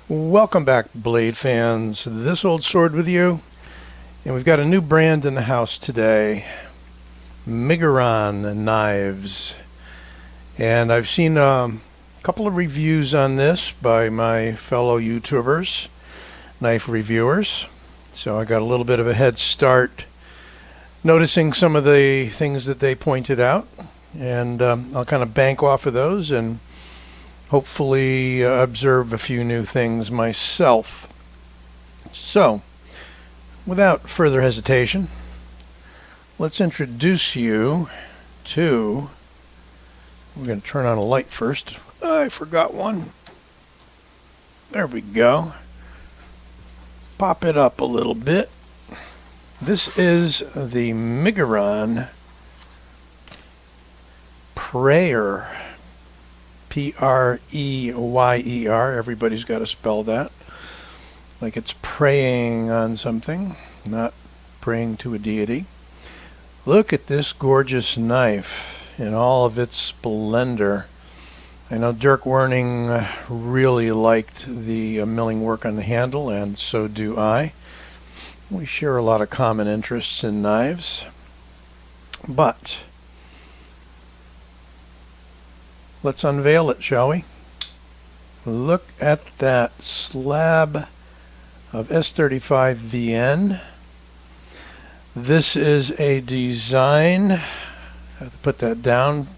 Welcome back, Blade fans. This old sword with you, and we've got a new brand in the house today, Miguron knives. And I've seen a couple of reviews on this by my fellow YouTubers, knife reviewers. So I got a little bit of a head start noticing some of the things that they pointed out, and I'll kind of bank off of those and hopefully observe a few new things myself. So, without further hesitation, let's introduce you to, we're going to turn on a light first. I forgot one. There we go. Pop it up a little bit. This is the Miguron Prayer. P-R-E-Y-E-R. Everybody's got to spell that. Like it's praying on something, not praying to a deity. Look at this gorgeous knife in all of its splendor. I know Dirk Werning really liked the milling work on the handle, and so do I. We share a lot of common interests in knives. But let's unveil it, shall we? Look at that slab of S35 VN. This is a design. I have to put that down.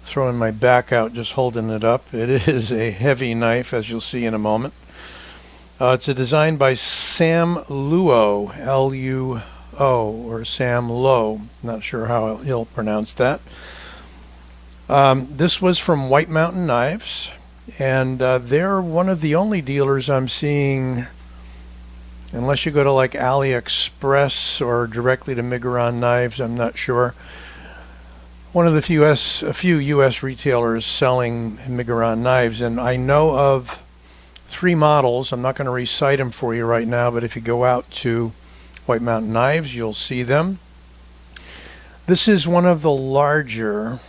Throwing my back out, just holding it up. It is a heavy knife, as you'll see in a moment. It's a design by Sam Luo, L-U-O, or Sam Lowe. Not sure how he'll pronounce that. This was from White Mountain Knives, and they're one of the only dealers I'm seeing, unless you go to like AliExpress or directly to Miguron Knives, I'm not sure. One of the few U.S. retailers selling Miguron knives, and I know of 3 models. I'm not going to recite them for you right now, but if you go out to White Mountain Knives, you'll see them. This is one of the larger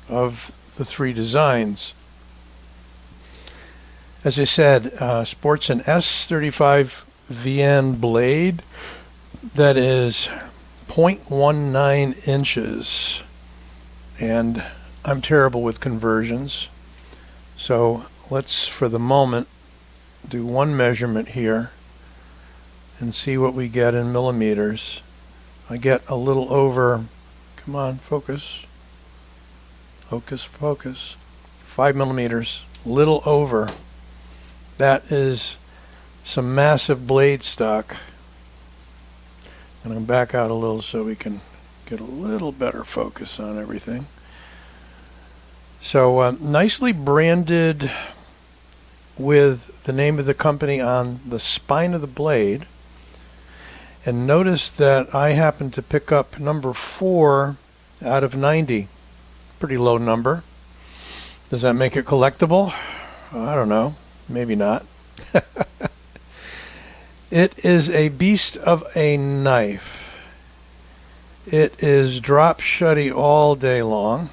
of the 3 designs. As I said, sports an S35 VN blade that is 0.19 inches, and I'm terrible with conversions, so let's for the moment do one measurement here and see what we get in millimeters. I get a little over, come on, focus. Focus, focus. 5 millimeters, little over. That is some massive blade stock. I'm going to back out a little so we can get a little better focus on everything. So nicely branded with the name of the company on the spine of the blade. And notice that I happen to pick up number 4 out of 90. Pretty low number. Does that make it collectible? I don't know. Maybe not. It is a beast of a knife. It is drop shutty all day long.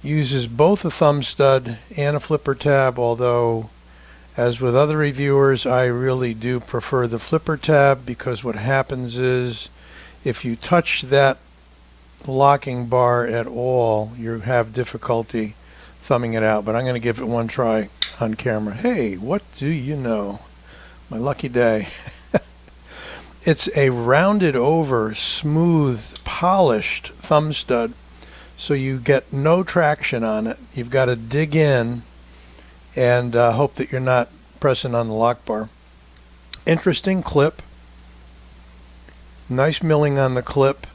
Uses both a thumb stud and a flipper tab, although as with other reviewers I really do prefer the flipper tab, because what happens is if you touch that locking bar at all, you have difficulty thumbing it out. But I'm going to give it one try on camera. Hey, what do you know? My lucky day. It's a rounded over, smooth, polished thumb stud, so you get no traction on it. You've got to dig in and hope that you're not pressing on the lock bar. Interesting clip. Nice milling on the clip.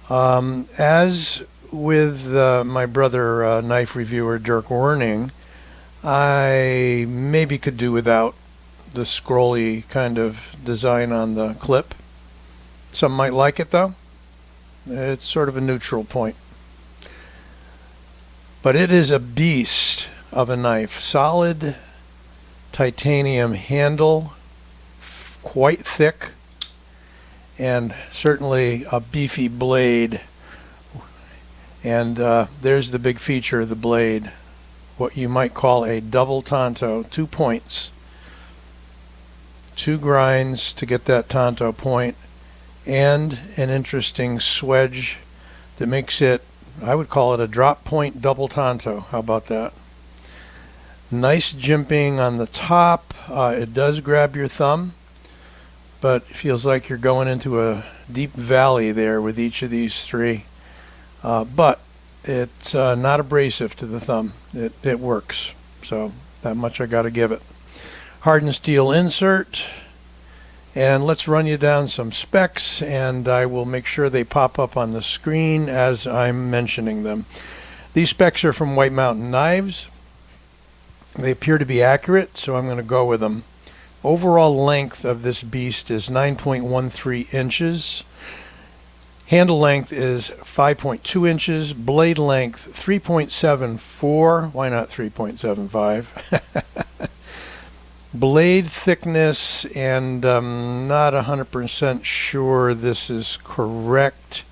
As with my brother knife reviewer Dirk Werning, I maybe could do without the scrolly kind of design on the clip. Some might like it though. It's sort of a neutral point. But it is a beast of a knife. Solid titanium handle, quite thick, and certainly a beefy blade. And there's the big feature of the blade. what you might call a double tanto, 2 points, 2 grinds to get that tanto point, and an interesting swedge that makes it, I would call it a drop point double tanto. How about that? Nice jimping on the top. It does grab your thumb, but it feels like you're going into a deep valley there with each of these 3. But it's not abrasive to the thumb. It works. So that much I got to give it. Hardened steel insert. And let's run you down some specs, and I will make sure they pop up on the screen as I'm mentioning them. These specs are from White Mountain Knives. They appear to be accurate, so I'm going to go with them. Overall length of this beast is 9.13 inches. Handle length is 5.2 inches. Blade length 3.74. Why not 3.75? Blade thickness, and not 100% sure this is correct.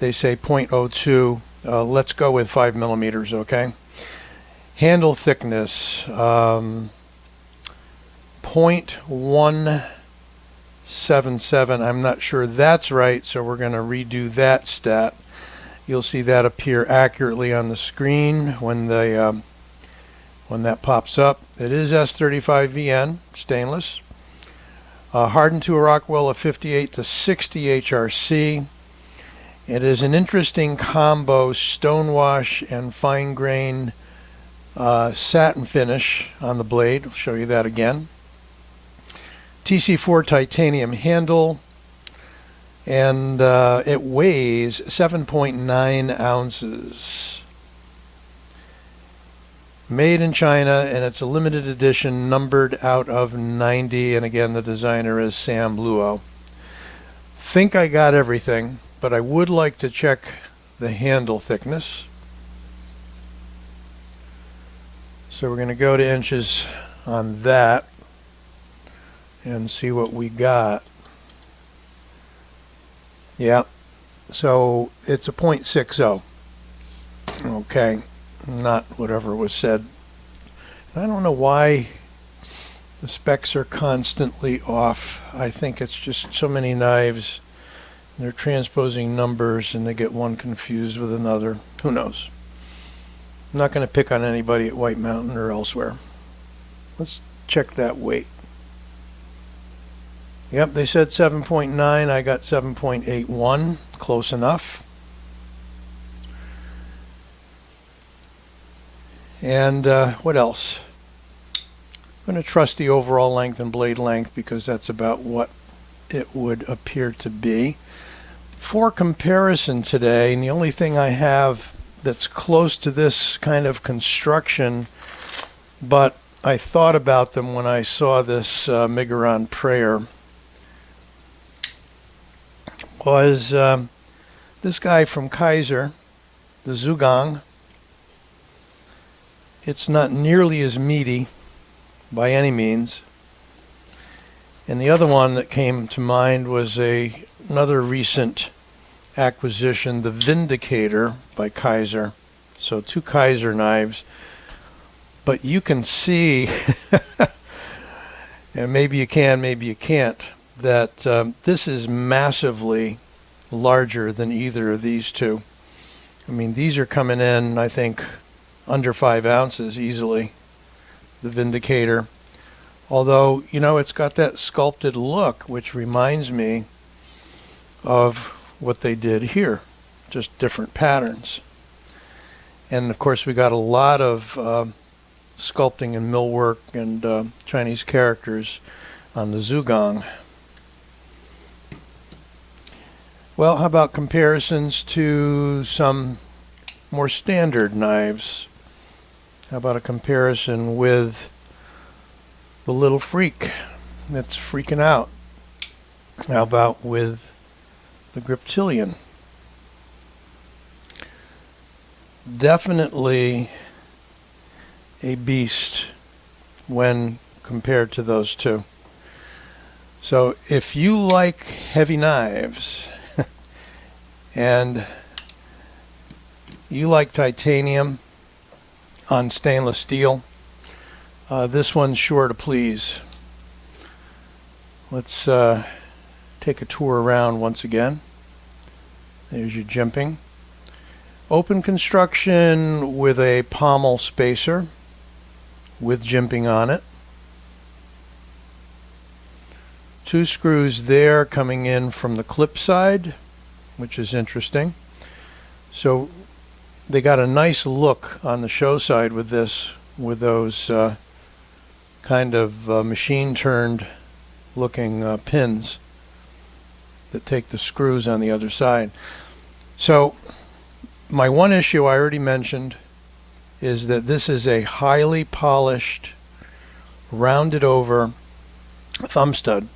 They say 0.02. Let's go with 5 millimeters, okay? Handle thickness, 0.177. I'm not sure that's right, so we're going to redo that stat. You'll see that appear accurately on the screen when that pops up. It is S35VN stainless, hardened to a Rockwell of 58 to 60 HRC. It is an interesting combo stonewash and fine grain satin finish on the blade. I'll show you that again. TC4 titanium handle, and it weighs 7.9 ounces. Made in China, and it's a limited edition, numbered out of 90, and again the designer is Sam Luo. Think I got everything, but I would like to check the handle thickness. So we're going to go to inches on that and see what we got. Yeah, so it's a 0.60. Okay, not whatever was said. I don't know why the specs are constantly off. I think it's just so many knives. They're transposing numbers and they get one confused with another. Who knows? I'm not going to pick on anybody at White Mountain or elsewhere. Let's check that weight. Yep, they said 7.9. I got 7.81. Close enough. And what else? I'm going to trust the overall length and blade length because that's about what it would appear to be. For comparison today, and the only thing I have that's close to this kind of construction, but I thought about them when I saw this Miguron prayer, was this guy from Kaiser, the Zhugang. It's not nearly as meaty by any means. And the other one that came to mind was another recent acquisition, the Vindicator by Kaiser. So 2 Kaiser knives. But you can see, and maybe you can, maybe you can't, that this is massively larger than either of these two. I mean, these are coming in, I think, under 5 ounces easily, the Vindicator. Although, you know, it's got that sculpted look, which reminds me of what they did here, just different patterns. And of course, we got a lot of sculpting and millwork and Chinese characters on the Zhugang. Well, how about comparisons to some more standard knives? How about a comparison with the little freak that's freaking out? How about with the Griptilian? Definitely a beast when compared to those two. So if you like heavy knives and you like titanium, on stainless steel. This one's sure to please. Let's take a tour around once again. There's your jimping. Open construction with a pommel spacer with jimping on it. 2 screws there coming in from the clip side, which is interesting. So they got a nice look on the show side with this, with those kind of machine turned looking pins that take the screws on the other side. So my one issue I already mentioned is that this is a highly polished, rounded over thumb stud.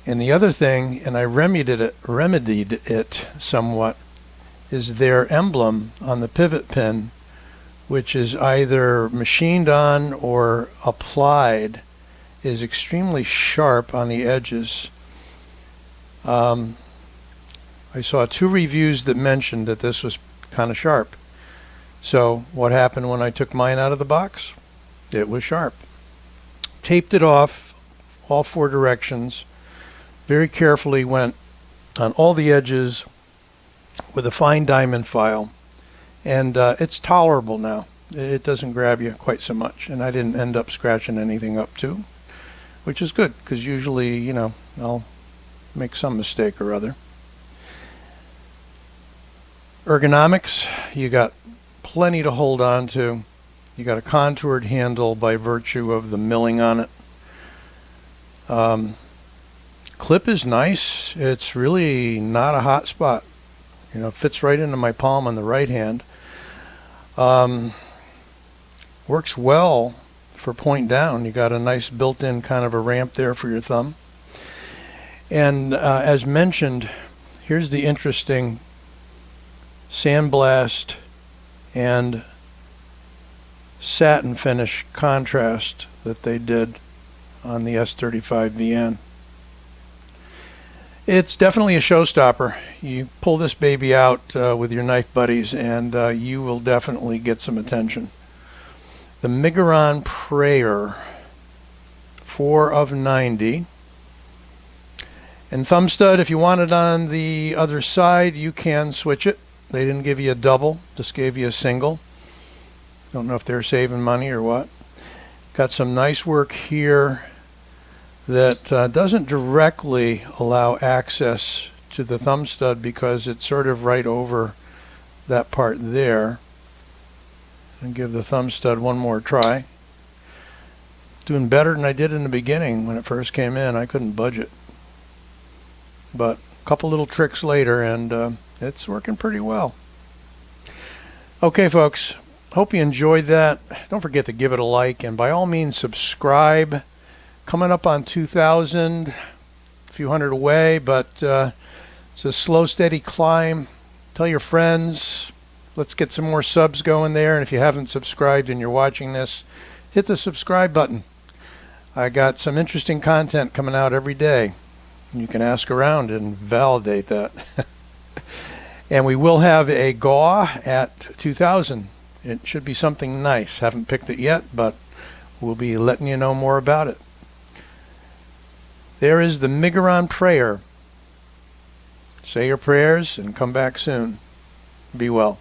And the other thing, and I remedied it somewhat, is their emblem on the pivot pin, which is either machined on or applied, is extremely sharp on the edges. I saw 2 reviews that mentioned that this was kind of sharp. So what happened when I took mine out of the box? It was sharp. Taped it off all 4 directions. Very carefully went on all the edges with a fine diamond file, and it's tolerable now. It doesn't grab you quite so much, and I didn't end up scratching anything up too, which is good, because usually, you know, I'll make some mistake or other. Ergonomics, you got plenty to hold on to. You got a contoured handle by virtue of the milling on it. Clip is nice. It's really not a hot spot. You know, it fits right into my palm on the right hand. Works well for point down. You got a nice built-in kind of a ramp there for your thumb. And as mentioned, here's the interesting sandblast and satin finish contrast that they did on the S35VN. It's definitely a showstopper. You pull this baby out with your knife buddies and you will definitely get some attention. The Miguron Prayer, 4 of 90. And thumb stud, if you want it on the other side, you can switch it. They didn't give you a double, just gave you a single. Don't know if they're saving money or what. Got some nice work here that doesn't directly allow access to the thumb stud because it's sort of right over that part there. And give the thumb stud one more try. Doing better than I did in the beginning when it first came in. I couldn't budge it. But a couple little tricks later and it's working pretty well. Okay, folks. Hope you enjoyed that. Don't forget to give it a like, and by all means subscribe. Coming up on 2,000, a few hundred away, but it's a slow, steady climb. Tell your friends. Let's get some more subs going there, and if you haven't subscribed and you're watching this, hit the subscribe button. I got some interesting content coming out every day. You can ask around and validate that. And we will have a GAW at 2,000. It should be something nice. Haven't picked it yet, but we'll be letting you know more about it. There is the Miguron Prayer. Say your prayers and come back soon. Be well.